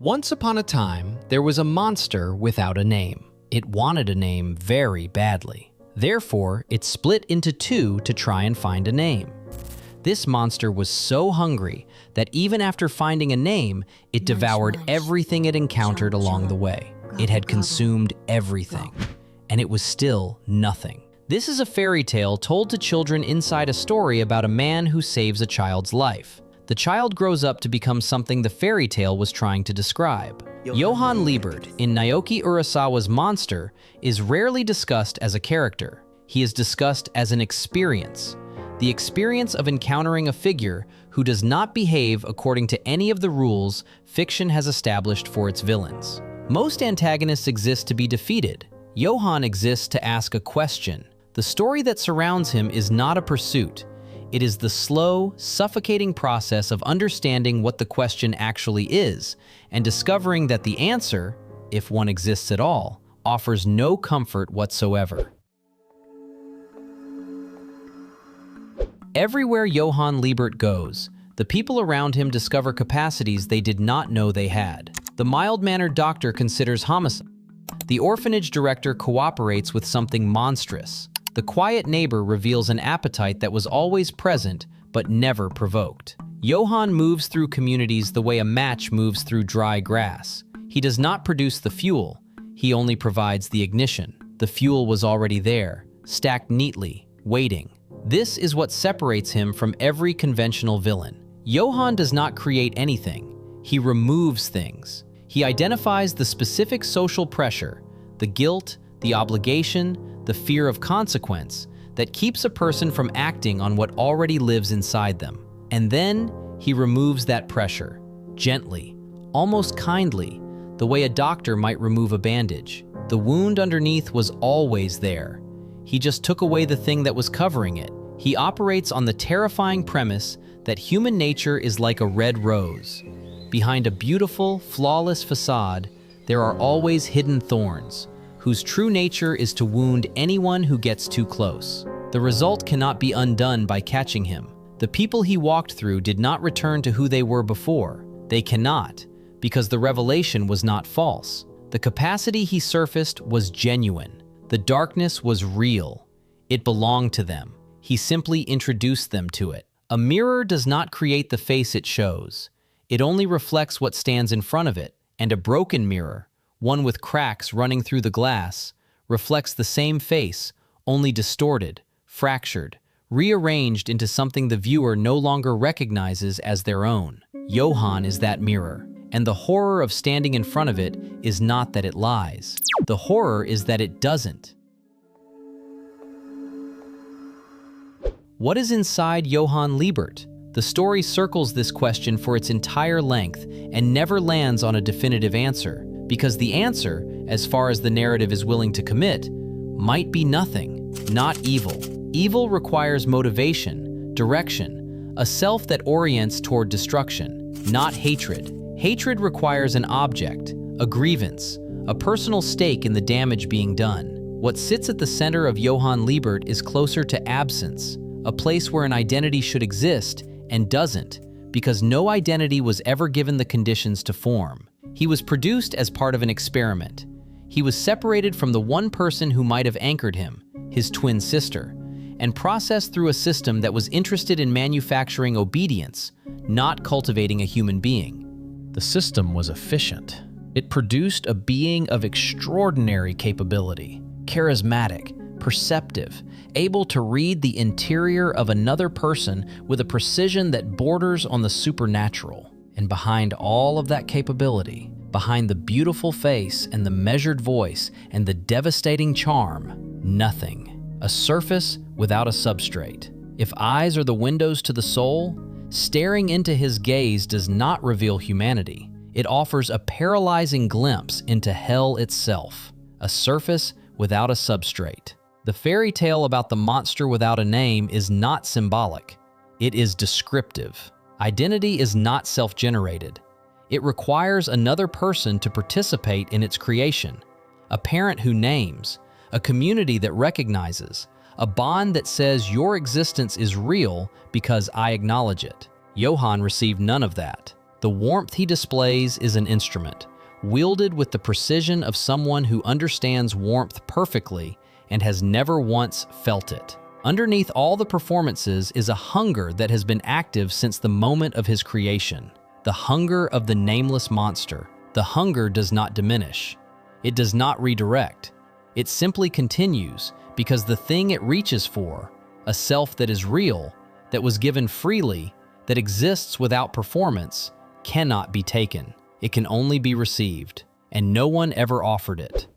Once upon a time, there was a monster without a name. It wanted a name very badly. Therefore, it split into two to try and find a name. This monster was so hungry that even after finding a name, it devoured everything it encountered along the way. It had consumed everything, and it was still nothing. This is a fairy tale told to children inside a story about a man who saves a child's life. The child grows up to become something the fairy tale was trying to describe. Johan Liebert, in Naoki Urasawa's Monster, is rarely discussed as a character. He is discussed as an experience. The experience of encountering a figure who does not behave according to any of the rules fiction has established for its villains. Most antagonists exist to be defeated. Johan exists to ask a question. The story that surrounds him is not a pursuit. It is the slow, suffocating process of understanding what the question actually is and discovering that the answer, if one exists at all, offers no comfort whatsoever. Everywhere Johan Liebert goes, the people around him discover capacities they did not know they had. The mild-mannered doctor considers homicide. The orphanage director cooperates with something monstrous. The quiet neighbor reveals an appetite that was always present but never provoked. Johan moves through communities the way a match moves through dry grass. He does not produce the fuel, he only provides the ignition. The fuel was already there, stacked neatly, waiting. This is what separates him from every conventional villain. Johan does not create anything, he removes things. He identifies the specific social pressure, the guilt, the obligation, the fear of consequence that keeps a person from acting on what already lives inside them. And then he removes that pressure, gently, almost kindly, the way a doctor might remove a bandage. The wound underneath was always there. He just took away the thing that was covering it. He operates on the terrifying premise that human nature is like a red rose. Behind a beautiful, flawless facade, there are always hidden thorns, whose true nature is to wound anyone who gets too close. The result cannot be undone by catching him. The people he walked through did not return to who they were before. They cannot, because the revelation was not false. The capacity he surfaced was genuine. The darkness was real. It belonged to them. He simply introduced them to it. A mirror does not create the face it shows. It only reflects what stands in front of it, and a broken mirror, one with cracks running through the glass, reflects the same face, only distorted, fractured, rearranged into something the viewer no longer recognizes as their own. Johan is that mirror, and the horror of standing in front of it is not that it lies. The horror is that it doesn't. What is inside Johan Liebert? The story circles this question for its entire length and never lands on a definitive answer, because the answer, as far as the narrative is willing to commit, might be nothing, not evil. Evil requires motivation, direction, a self that orients toward destruction, not hatred. Hatred requires an object, a grievance, a personal stake in the damage being done. What sits at the center of Johan Liebert is closer to absence, a place where an identity should exist and doesn't, because no identity was ever given the conditions to form. He was produced as part of an experiment. He was separated from the one person who might have anchored him, his twin sister, and processed through a system that was interested in manufacturing obedience, not cultivating a human being. The system was efficient. It produced a being of extraordinary capability, charismatic, perceptive, able to read the interior of another person with a precision that borders on the supernatural. And behind all of that capability, behind the beautiful face and the measured voice and the devastating charm, nothing. A surface without a substrate. If eyes are the windows to the soul, staring into his gaze does not reveal humanity. It offers a paralyzing glimpse into hell itself. A surface without a substrate. The fairy tale about the monster without a name is not symbolic. It is descriptive. Identity is not self-generated. It requires another person to participate in its creation. A parent who names, a community that recognizes, a bond that says your existence is real because I acknowledge it. Johan received none of that. The warmth he displays is an instrument, wielded with the precision of someone who understands warmth perfectly and has never once felt it. Underneath all the performances is a hunger that has been active since the moment of his creation. The hunger of the Nameless Monster. The hunger does not diminish. It does not redirect. It simply continues because the thing it reaches for, a self that is real, that was given freely, that exists without performance, cannot be taken. It can only be received, and no one ever offered it.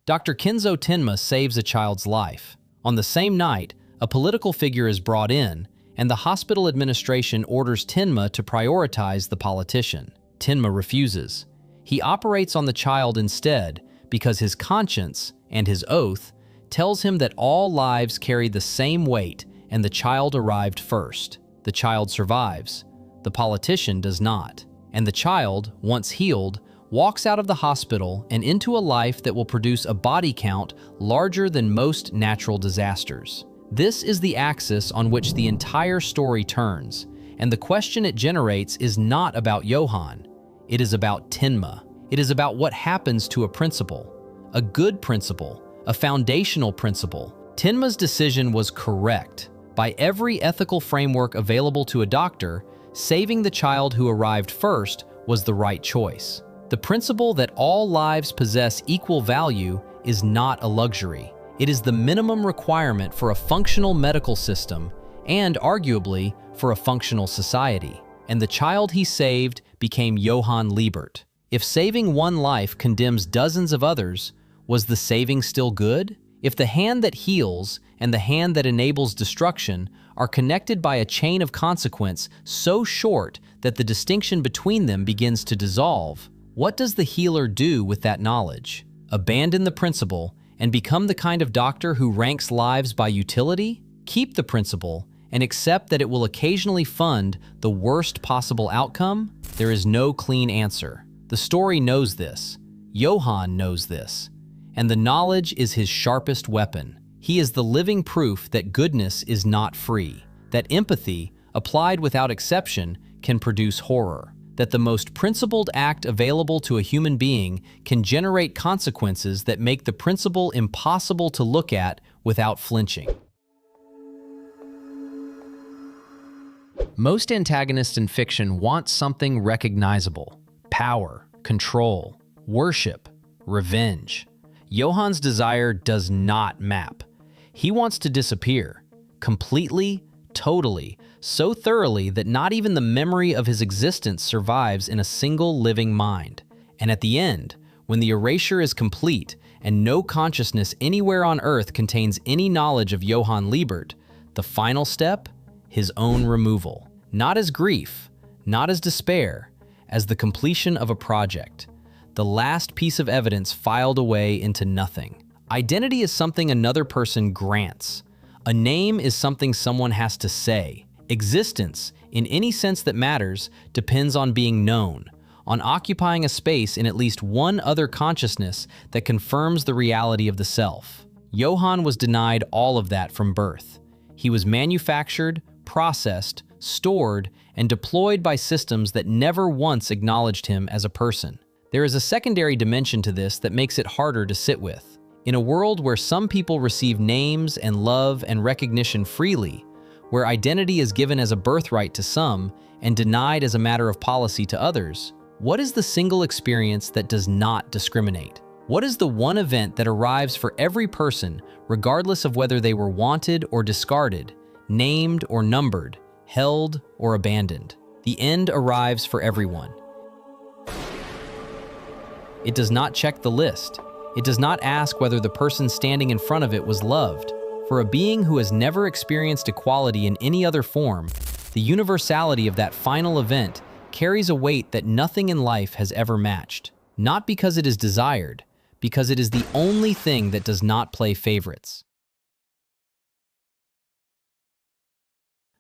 Dr. Kenzo Tenma saves a child's life. On the same night, a political figure is brought in, and the hospital administration orders Tenma to prioritize the politician. Tenma refuses. He operates on the child instead because his conscience and his oath tells him that all lives carry the same weight and the child arrived first. The child survives. The politician does not. And the child, once healed, walks out of the hospital and into a life that will produce a body count larger than most natural disasters. This is the axis on which the entire story turns, and the question it generates is not about Johan. It is about Tenma. It is about what happens to a principle, a good principle, a foundational principle. Tenma's decision was correct. By every ethical framework available to a doctor, saving the child who arrived first was the right choice. The principle that all lives possess equal value is not a luxury. It is the minimum requirement for a functional medical system and, arguably, for a functional society. And the child he saved became Johan Liebert. If saving one life condemns dozens of others, was the saving still good? If the hand that heals and the hand that enables destruction are connected by a chain of consequence so short that the distinction between them begins to dissolve, what does the healer do with that knowledge? Abandon the principle and become the kind of doctor who ranks lives by utility? Keep the principle and accept that it will occasionally fund the worst possible outcome? There is no clean answer. The story knows this. Johan knows this. And the knowledge is his sharpest weapon. He is the living proof that goodness is not free, that empathy, applied without exception, can produce horror, that the most principled act available to a human being can generate consequences that make the principle impossible to look at without flinching. Most antagonists in fiction want something recognizable: power, control, worship, revenge. Johan's desire does not map. He wants to disappear, completely, totally, so thoroughly that not even the memory of his existence survives in a single living mind. And at the end, when the erasure is complete and no consciousness anywhere on Earth contains any knowledge of Johan Liebert, the final step? His own removal. Not as grief, not as despair, as the completion of a project. The last piece of evidence filed away into nothing. Identity is something another person grants. A name is something someone has to say. Existence, in any sense that matters, depends on being known, on occupying a space in at least one other consciousness that confirms the reality of the self. Johan was denied all of that from birth. He was manufactured, processed, stored, and deployed by systems that never once acknowledged him as a person. There is a secondary dimension to this that makes it harder to sit with. In a world where some people receive names and love and recognition freely, where identity is given as a birthright to some and denied as a matter of policy to others, what is the single experience that does not discriminate? What is the one event that arrives for every person, regardless of whether they were wanted or discarded, named or numbered, held or abandoned? The end arrives for everyone. It does not check the list. It does not ask whether the person standing in front of it was loved. For a being who has never experienced equality in any other form, the universality of that final event carries a weight that nothing in life has ever matched. Not because it is desired, because it is the only thing that does not play favorites.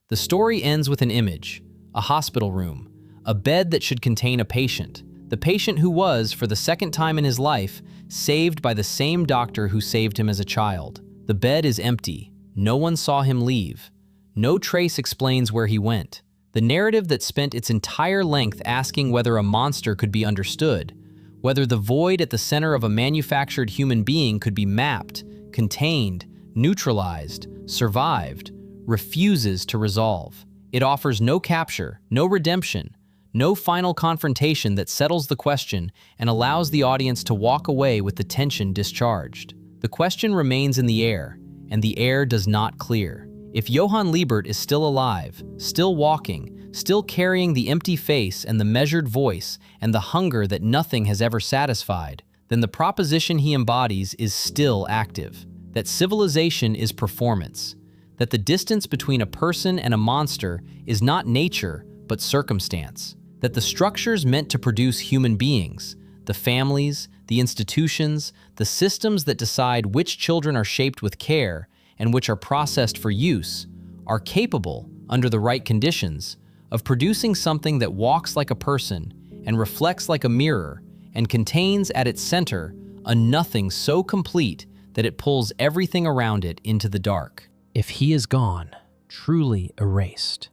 The story ends with an image, a hospital room, a bed that should contain a patient. The patient who was, for the second time in his life, saved by the same doctor who saved him as a child. The bed is empty. No one saw him leave. No trace explains where he went. The narrative that spent its entire length asking whether a monster could be understood, whether the void at the center of a manufactured human being could be mapped, contained, neutralized, survived, refuses to resolve. It offers no capture, no redemption, no final confrontation that settles the question and allows the audience to walk away with the tension discharged. The question remains in the air, and the air does not clear. If Johan Liebert is still alive, still walking, still carrying the empty face and the measured voice and the hunger that nothing has ever satisfied, then the proposition he embodies is still active. That civilization is performance. That the distance between a person and a monster is not nature, but circumstance. That the structures meant to produce human beings, the families, the institutions, the systems that decide which children are shaped with care and which are processed for use, are capable, under the right conditions, of producing something that walks like a person and reflects like a mirror and contains at its center a nothing so complete that it pulls everything around it into the dark. If he is gone, truly erased,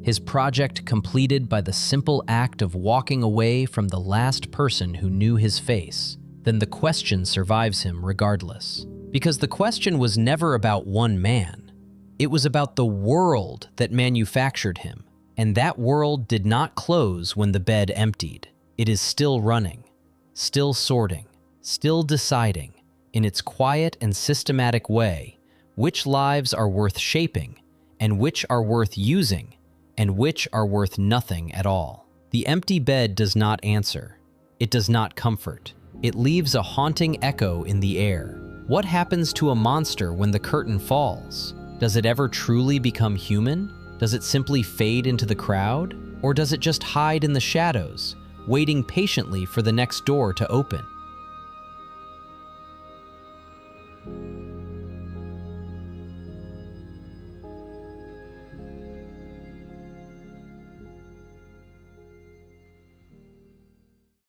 his project completed by the simple act of walking away from the last person who knew his face, then the question survives him regardless. Because the question was never about one man. It was about the world that manufactured him. And that world did not close when the bed emptied. It is still running, still sorting, still deciding, in its quiet and systematic way, which lives are worth shaping, and which are worth using, and which are worth nothing at all. The empty bed does not answer. It does not comfort. It leaves a haunting echo in the air. What happens to a monster when the curtain falls? Does it ever truly become human? Does it simply fade into the crowd? Or does it just hide in the shadows, waiting patiently for the next door to open?